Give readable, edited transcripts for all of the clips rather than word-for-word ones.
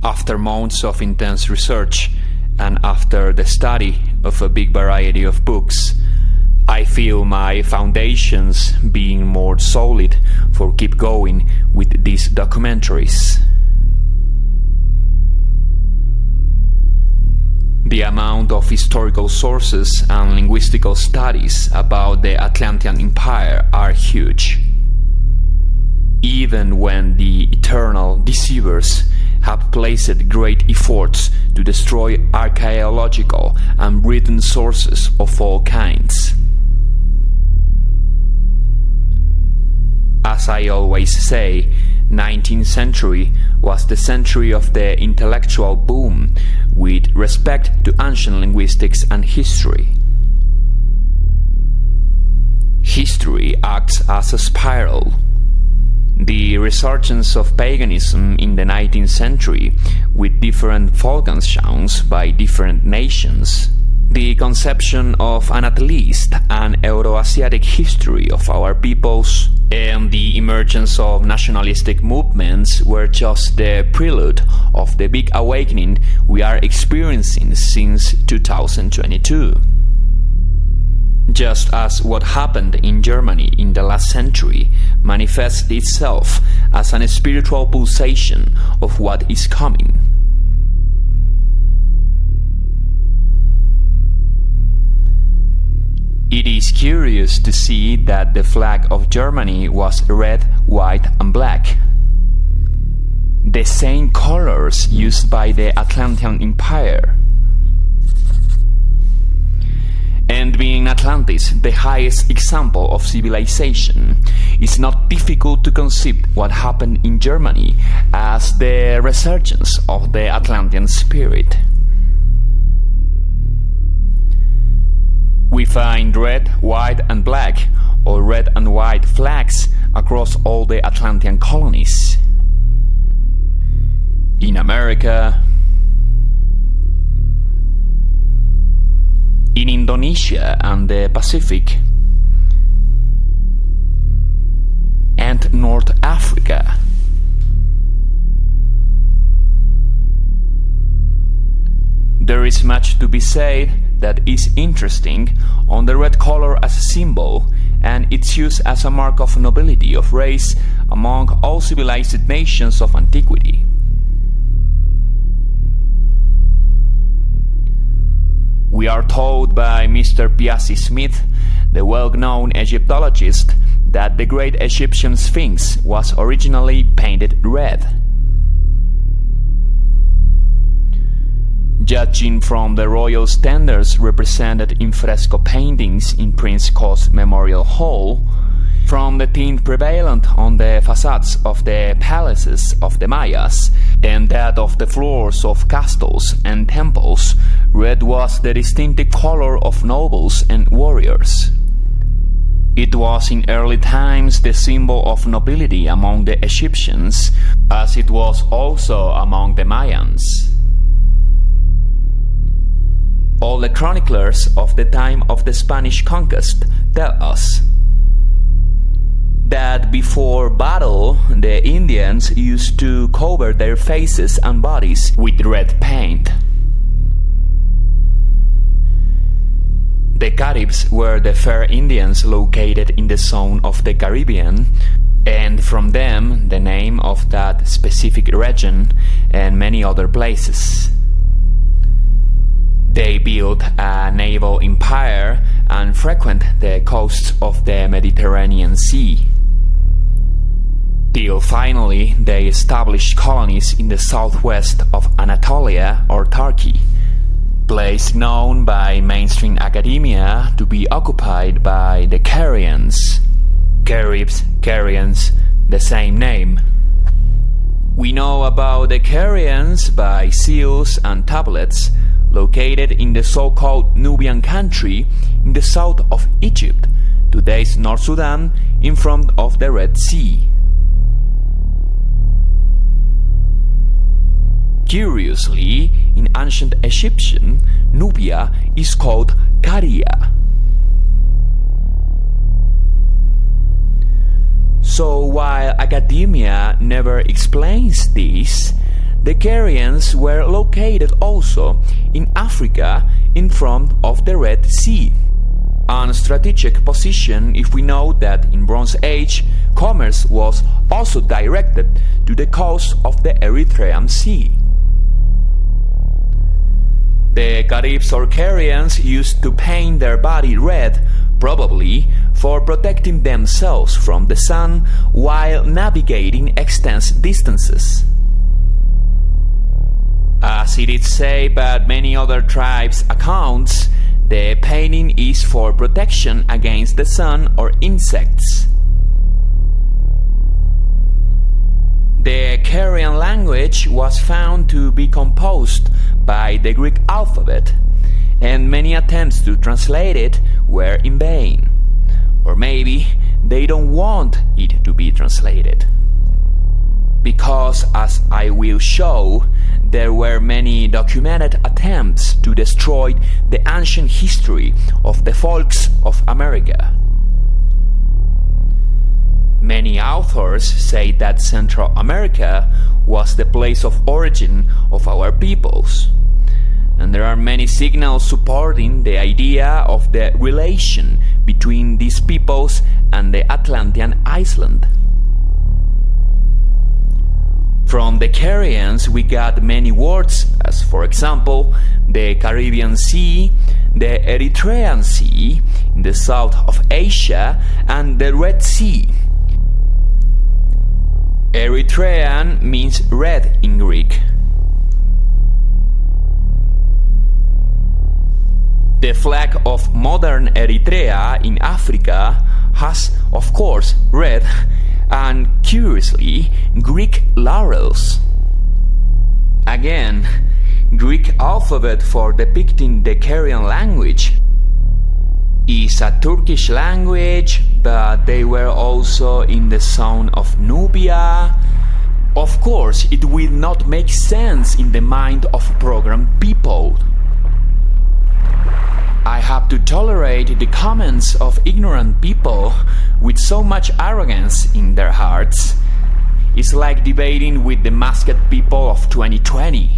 After months of intense research, and after the study of a big variety of books, I feel my foundations being more solid for keep going with these documentaries. The amount of historical sources and linguistical studies about the Atlantean Empire are huge. Even when the eternal deceivers have placed great efforts to destroy archaeological and written sources of all kinds. As I always say, 19th century was the century of the intellectual boom with respect to ancient linguistics and history. History acts as a spiral. The resurgence of paganism in the 19th century, with different Volksschauungen by different nations, the conception of an at least an Euroasiatic history of our peoples, and the emergence of nationalistic movements were just the prelude of the big awakening we are experiencing since 2022. Just as what happened in Germany in the last century manifests itself as a spiritual pulsation of what is coming. It is curious to see that the flag of Germany was red, white and black. The same colors used by the Atlantean Empire. And being Atlantis the highest example of civilization, it's not difficult to conceive what happened in Germany as the resurgence of the Atlantean spirit. We find red, white and black, or red and white flags across all the Atlantean colonies. In America, in Indonesia and the Pacific, and North Africa. There is much to be said that is interesting on the red color as a symbol and its use as a mark of nobility of race among all civilized nations of antiquity. We are told by Mr. Piazzi Smith, the well-known Egyptologist, that the great Egyptian Sphinx was originally painted red. Judging from the royal standards represented in fresco paintings in Prince Cos Memorial Hall, from the tint prevalent on the facades of the palaces of the Mayas, and that of the floors of castles and temples, red was the distinctive color of nobles and warriors. It was in early times the symbol of nobility among the Egyptians, as it was also among the Mayans. All the chroniclers of the time of the Spanish conquest tell us that before battle the Indians used to cover their faces and bodies with red paint. The Caribs were the fair Indians located in the zone of the Caribbean, and from them the name of that specific region and many other places. They built a naval empire and frequented the coasts of the Mediterranean Sea, till finally they established colonies in the southwest of Anatolia or Turkey, place known by mainstream academia to be occupied by the Carians. Caribs, Carians, the same name. We know about the Carians by seals and tablets located in the so-called Nubian country in the south of Egypt, today's North Sudan, in front of the Red Sea. Curiously, in ancient Egyptian, Nubia is called Caria. So while academia never explains this, the Carians were located also in Africa in front of the Red Sea. A strategic position if we know that in Bronze Age commerce was also directed to the coast of the Erythraean Sea. The Caribs or Carians used to paint their body red, probably for protecting themselves from the sun while navigating extensive distances. As it is said by many other tribes' accounts, the painting is for protection against the sun or insects. The Carian language was found to be composed by the Greek alphabet, and many attempts to translate it were in vain. Or maybe they don't want it to be translated. Because, as I will show, there were many documented attempts to destroy the ancient history of the folks of America. Many authors say that Central America was the place of origin of our peoples, and there are many signals supporting the idea of the relation between these peoples and the Atlantean island. From the Carians we got many words, as for example, the Caribbean Sea, the Erythraean Sea in the south of Asia, and the Red Sea. Erythraean means red in Greek. The flag of modern Eritrea in Africa has, of course, red and, curiously, Greek laurels. Again, Greek alphabet for depicting the Carian language is a Turkish language, but they were also in the zone of Nubia. Of course, it will not make sense in the mind of programmed people. I have to tolerate the comments of ignorant people with so much arrogance in their hearts. It's like debating with the masked people of 2020.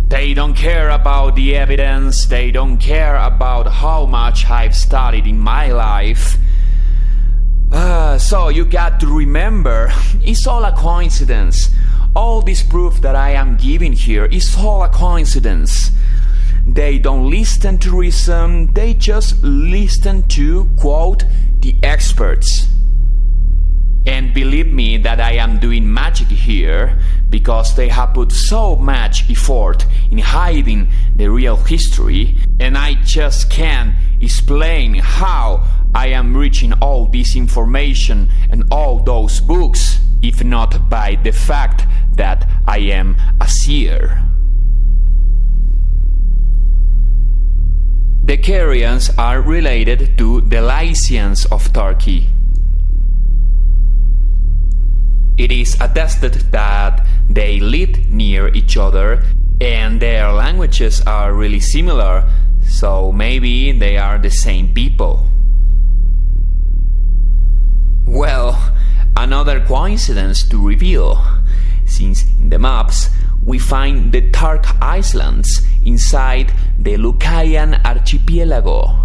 They don't care about the evidence, they don't care about how much I've studied in my life. So you got to remember, it's all a coincidence. All this proof that I am giving here is all a coincidence. They don't listen to reason, they just listen to, quote, the experts. And believe me that I am doing magic here, because they have put so much effort in hiding the real history, and I just can't explain how I am reaching all this information and all those books, if not by the fact that I am a seer. The Carians are related to the Lycians of Turkey. It is attested that they lived near each other and their languages are really similar, so maybe they are the same people. Well, another coincidence to reveal, since in the maps we find the Turk Islands inside the Lucayan archipelago.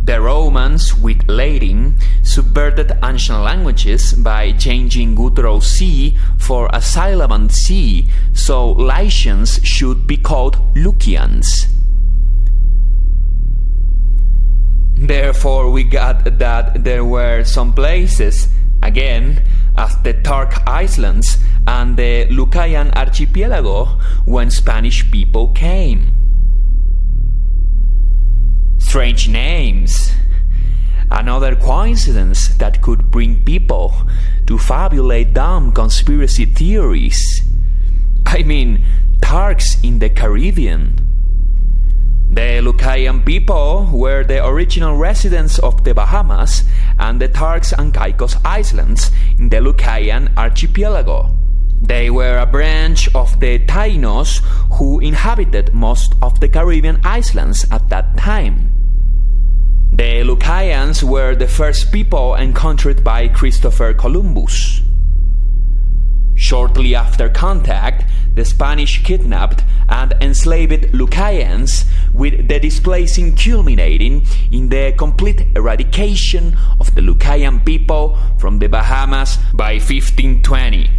The Romans, with Latin, subverted ancient languages by changing guttural C for a sibilant C, so Lycians should be called Lucaans. Therefore we got that there were some places, again, as the Turk Islands and the Lucayan archipelago, when Spanish people came. Strange names. Another coincidence that could bring people to fabulate dumb conspiracy theories. I mean, Turks in the Caribbean. The Lucayan people were the original residents of the Bahamas and the Turks and Caicos Islands in the Lucayan archipelago. They were a branch of the Taínos who inhabited most of the Caribbean islands at that time. The Lucayans were the first people encountered by Christopher Columbus. Shortly after contact, the Spanish kidnapped and enslaved Lucayans, with the displacing culminating in the complete eradication of the Lucayan people from the Bahamas by 1520.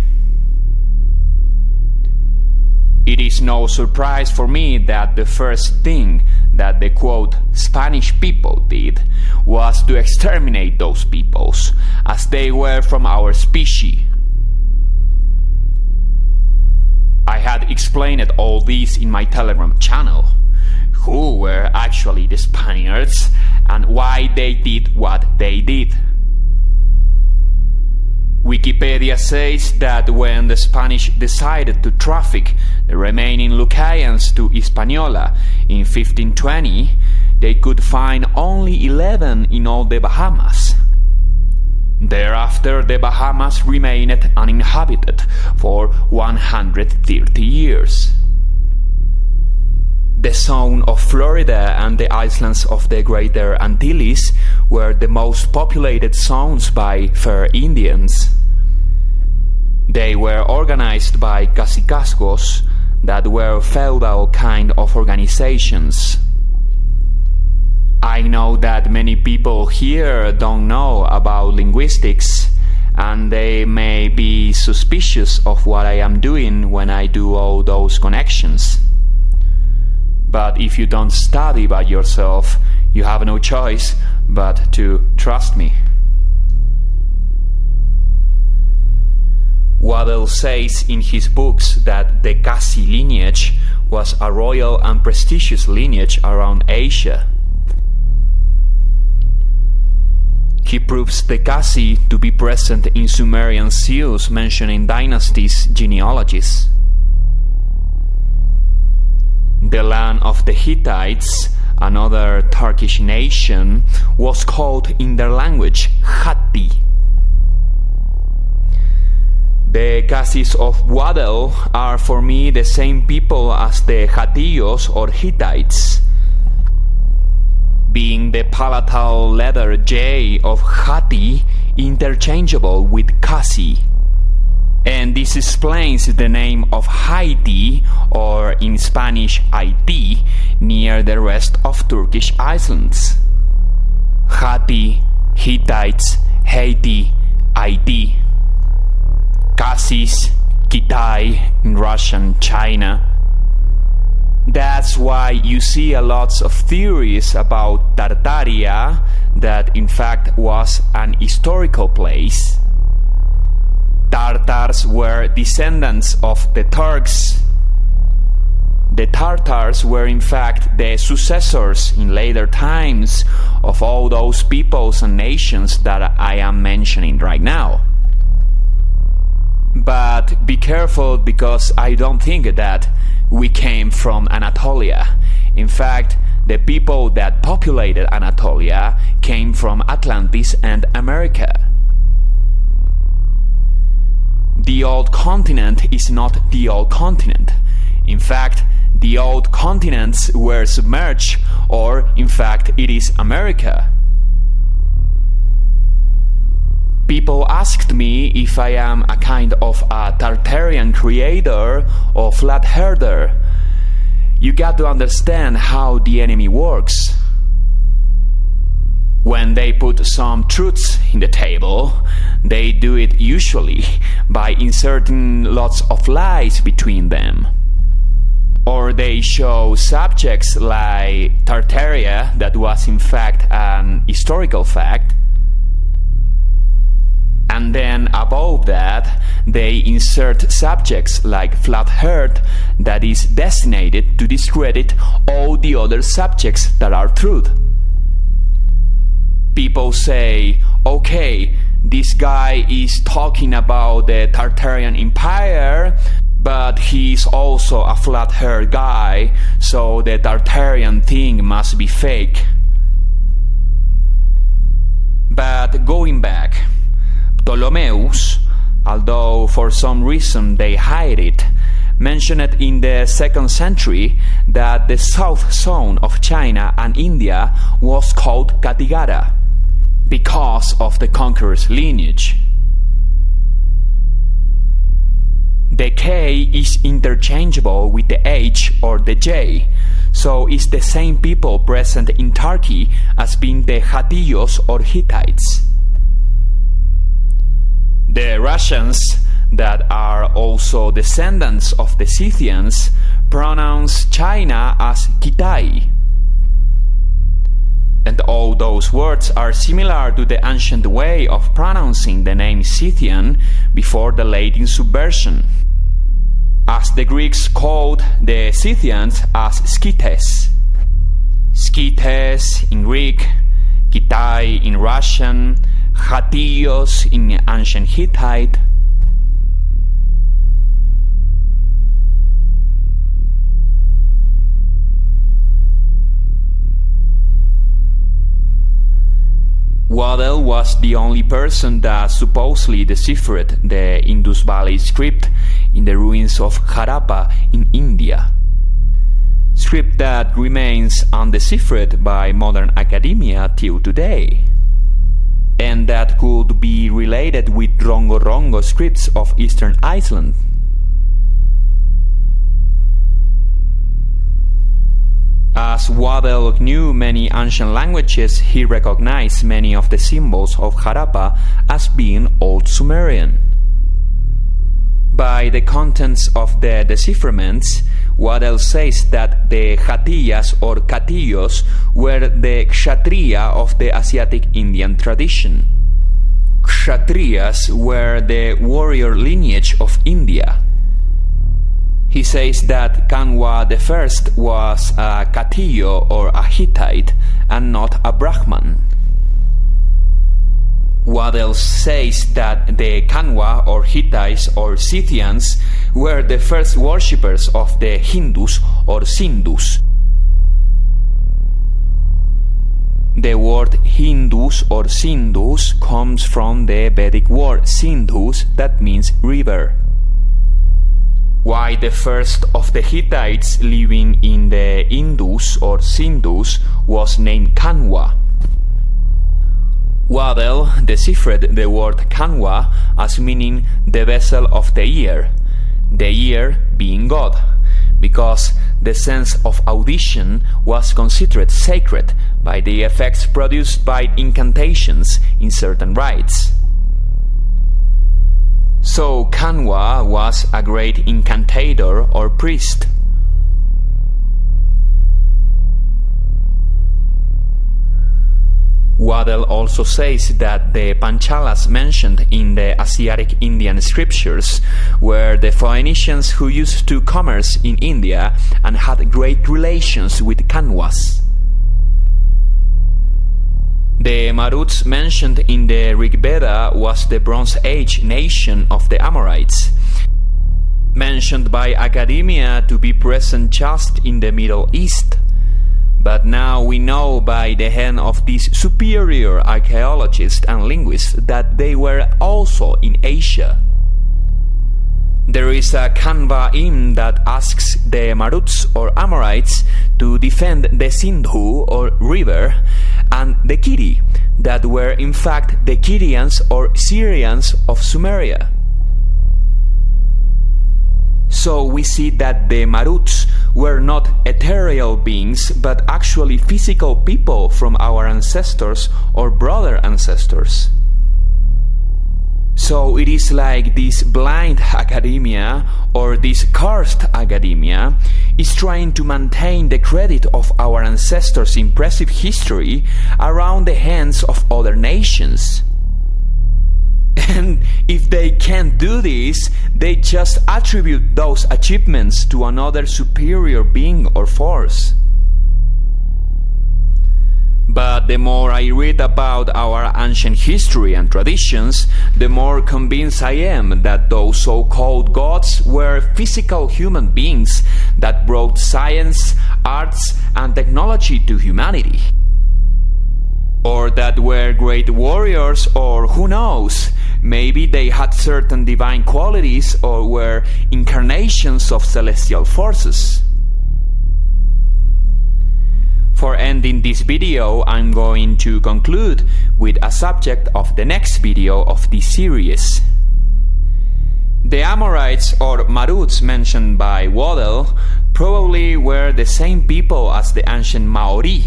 It is no surprise for me that the first thing that the quote Spanish people did was to exterminate those peoples, as they were from our species. I had explained all this in my Telegram channel, who were actually the Spaniards and why they did what they did. Wikipedia says that when the Spanish decided to traffic the remaining Lucayans to Hispaniola in 1520, they could find only 11 in all the Bahamas. Thereafter, the Bahamas remained uninhabited for 130 years. The zone of Florida and the islands of the Greater Antilles were the most populated zones by fair Indians. They were organized by cacicazgos that were feudal kind of organizations. I know that many people here don't know about linguistics, and they may be suspicious of what I am doing when I do all those connections. But if you don't study by yourself, you have no choice but to trust me. Waddell says in his books that the Cassi lineage was a royal and prestigious lineage around Asia. He proves the Cassi to be present in Sumerian seals mentioning dynasties' genealogies. The land of the Hittites, another Turkish nation, was called in their language Hatti. The Cassis of Waddell are for me the same people as the Hattiyos or Hittites, being the palatal letter J of Hatti interchangeable with Cassi. And this explains the name of Haiti, or in Spanish Haiti, near the rest of Turkish islands. Hatti, Hittites, Haiti, Haiti. Cassis, Kitai in Russian China. That's why you see a lot of theories about Tartaria, that in fact was an historical place. Tartars were descendants of the Turks. The Tartars were in fact the successors in later times of all those peoples and nations that I am mentioning right now. But be careful, because I don't think that we came from Anatolia. In fact, the people that populated Anatolia came from Atlantis and America. The old continent is not the old continent. In fact, the old continents were submerged, or in fact it is America. People asked me if I am a kind of a Tartarian creator or flat earther. You got to understand how the enemy works. When they put some truths in the table, they do it usually by inserting lots of lies between them. Or they show subjects like Tartaria, that was in fact an historical fact, and then above that they insert subjects like flat earth, that is destined to discredit all the other subjects that are truth. People say, okay, this guy is talking about the Tartarian Empire, but he's also a flat earth guy, so the Tartarian thing must be fake. But going back, Ptolemeus, although for some reason they hide it, mentioned in the 2nd century that the south zone of China and India was called Katigara because of the conqueror's lineage. The K is interchangeable with the H or the J, so it's the same people present in Turkey as being the Hattios or Hittites. The Russians, that are also descendants of the Scythians, pronounce China as Kitai. And all those words are similar to the ancient way of pronouncing the name Scythian before the Latin subversion, as the Greeks called the Scythians as Scythes. Scythes in Greek, Kitai in Russian, Hattios in ancient Hittite. Waddell was the only person that supposedly deciphered the Indus Valley script in the ruins of Harappa in India. Script that remains undeciphered by modern academia till today, and that could be related with Rongo Rongo scripts of Eastern Iceland. As Waddell knew many ancient languages, he recognized many of the symbols of Harappa as being Old Sumerian. By the contents of the decipherments, Waddell says that the Hattiyas or Kattiyos were the Kshatriya of the Asiatic Indian tradition. Kshatriyas were the warrior lineage of India. He says that Kanwa I was a Kattiyo or a Hittite and not a Brahman. Waddell says that the Kanwa or Hittites or Scythians were the first worshippers of the Hindus or Sindhus. The word Hindus or Sindhus comes from the Vedic word Sindhus, that means river. Why the first of the Hittites living in the Indus or Sindhus was named Kanwa. Waddell deciphered the word Kanwa as meaning the vessel of the ear being God, because the sense of audition was considered sacred by the effects produced by incantations in certain rites. So Kanwa was a great incantator or priest. Waddell also says that the Panchalas mentioned in the Asiatic Indian scriptures were the Phoenicians who used to commerce in India and had great relations with Kanwas. The Maruts mentioned in the Rig Veda was the Bronze Age nation of the Amorites, mentioned by academia to be present just in the Middle East. But now we know by the hand of these superior archaeologists and linguists that they were also in Asia. There is a Kanva hymn that asks the Maruts or Amorites to defend the Sindhu or river and the Kiri, that were in fact the Carians or Syrians of Sumeria. So we see that the Maruts were not ethereal beings, but actually physical people from our ancestors or brother ancestors. So it is like this blind academia or this cursed academia is trying to maintain the credit of our ancestors' impressive history around the hands of other nations. And if they can't do this, they just attribute those achievements to another superior being or force. But the more I read about our ancient history and traditions, the more convinced I am that those so-called gods were physical human beings that brought science, arts, and technology to humanity. Or that were great warriors, or who knows, maybe they had certain divine qualities or were incarnations of celestial forces. For ending this video, I'm going to conclude with a subject of the next video of this series. The Amorites or Maruts mentioned by Waddell probably were the same people as the ancient Maori,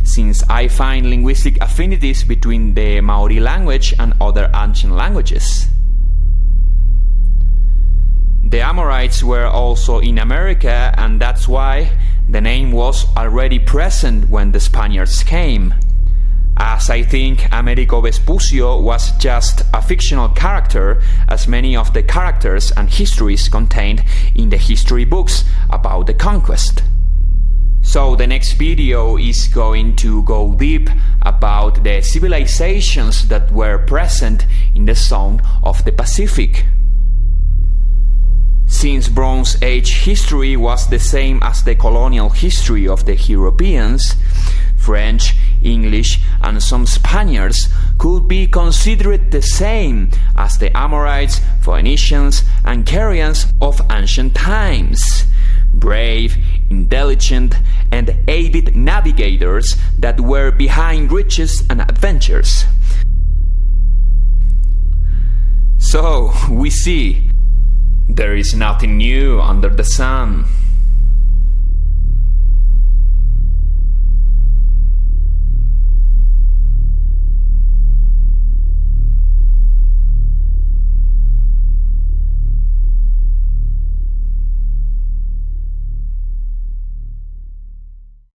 since I find linguistic affinities between the Maori language and other ancient languages. The Amorites were also in America, and that's why the name was already present when the Spaniards came, as I think Amerigo Vespucio was just a fictional character, as many of the characters and histories contained in the history books about the conquest. So the next video is going to go deep about the civilizations that were present in the zone of the Pacific. Since Bronze Age history was the same as the colonial history of the Europeans, French, English, and some Spaniards could be considered the same as the Amorites, Phoenicians, and Carians of ancient times. Brave, intelligent, and avid navigators that were behind riches and adventures. So, we see, there is nothing new under the sun.